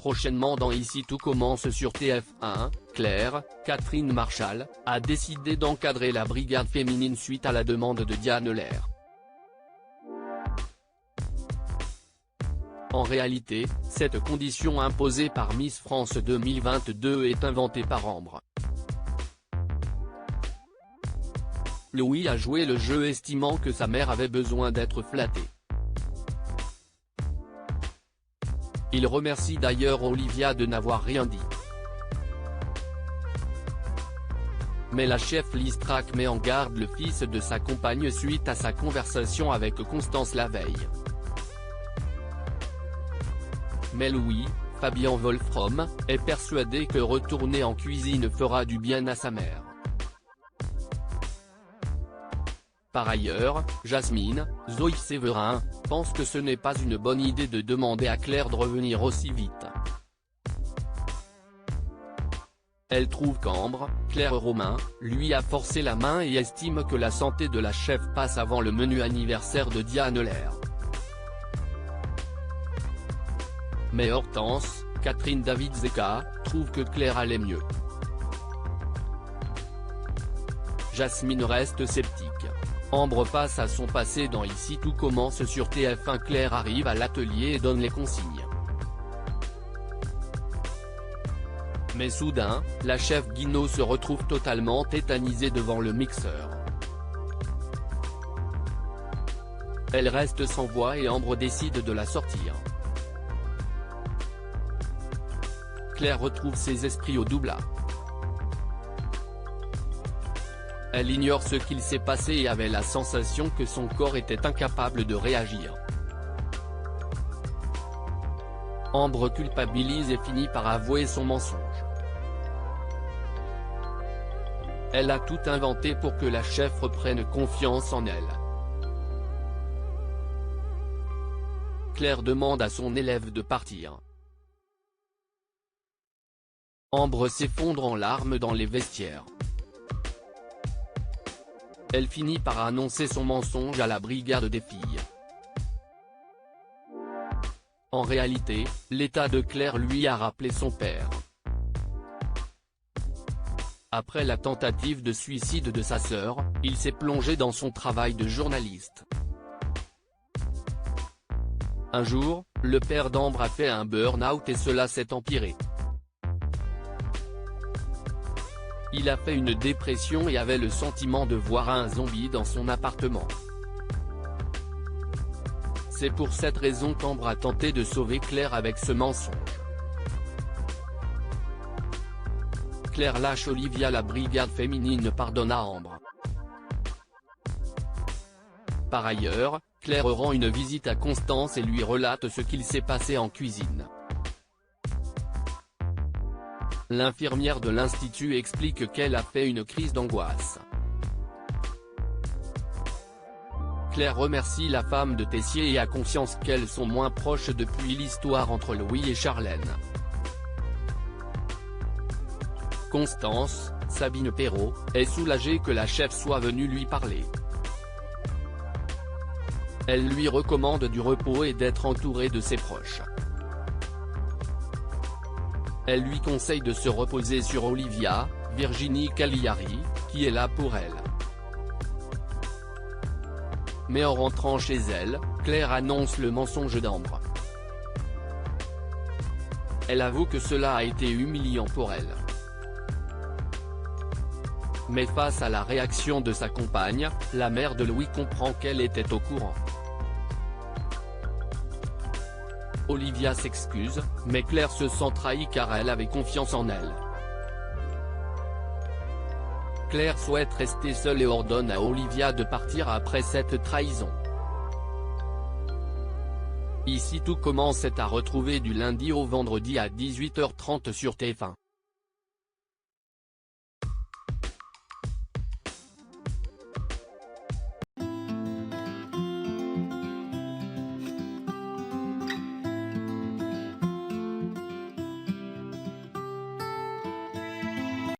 prochainement dans Ici tout commence sur TF1, Claire, Catherine Marchal, a décidé d'encadrer la brigade féminine suite à la demande de Diane Lair. En réalité, cette condition imposée par Miss France 2022 est inventée par Ambre. Louis a joué le jeu estimant que sa mère avait besoin d'être flattée. Il remercie d'ailleurs Olivia de n'avoir rien dit. Mais la chef Liz Track met en garde le fils de sa compagne suite à sa conversation avec Constance la veille. Mais Louis, Fabien Wolfrom, est persuadé que retourner en cuisine fera du bien à sa mère. Par ailleurs, Jasmine, Zoé Séverin, pense que ce n'est pas une bonne idée de demander à Claire de revenir aussi vite. Elle trouve qu'Ambre, Claire Romain, lui a forcé la main et estime que la santé de la chef passe avant le menu anniversaire de Diane Lair. Mais Hortense, Catherine David-Zeka, trouve que Claire allait mieux. Jasmine reste sceptique. Ambre passe à son passé dans Ici tout commence sur TF1. Claire arrive à l'atelier et donne les consignes. Mais soudain, la chef Guinaud se retrouve totalement tétanisée devant le mixeur. Elle reste sans voix et Ambre décide de la sortir. Claire retrouve ses esprits au doubla. Elle ignore ce qu'il s'est passé et avait la sensation que son corps était incapable de réagir. Ambre culpabilise et finit par avouer son mensonge. Elle a tout inventé pour que la chef reprenne confiance en elle. Claire demande à son élève de partir. Ambre s'effondre en larmes dans les vestiaires. Elle finit par annoncer son mensonge à la brigade des filles. En réalité, l'état de Claire lui a rappelé son père. Après la tentative de suicide de sa sœur, il s'est plongé dans son travail de journaliste. Un jour, le père d'Ambre a fait un burn-out et cela s'est empiré. Il a fait une dépression et avait le sentiment de voir un zombie dans son appartement. C'est pour cette raison qu'Ambre a tenté de sauver Claire avec ce mensonge. Claire lâche Olivia. La brigade féminine pardonne à Ambre. Par ailleurs, Claire rend une visite à Constance et lui relate ce qu'il s'est passé en cuisine. L'infirmière de l'institut explique qu'elle a fait une crise d'angoisse. Claire remercie la femme de Tessier et a conscience qu'elles sont moins proches depuis l'histoire entre Louis et Charlène. Constance, Sabine Perrault, est soulagée que la chef soit venue lui parler. Elle lui recommande du repos et d'être entourée de ses proches. Elle lui conseille de se reposer sur Olivia, Virginie Cagliari, qui est là pour elle. Mais en rentrant chez elle, Claire annonce le mensonge d'Ambre. Elle avoue que cela a été humiliant pour elle. Mais face à la réaction de sa compagne, la mère de Louis comprend qu'elle était au courant. Olivia s'excuse, mais Claire se sent trahie car elle avait confiance en elle. Claire souhaite rester seule et ordonne à Olivia de partir après cette trahison. Ici tout commence est à retrouver du lundi au vendredi à 18h30 sur TF1.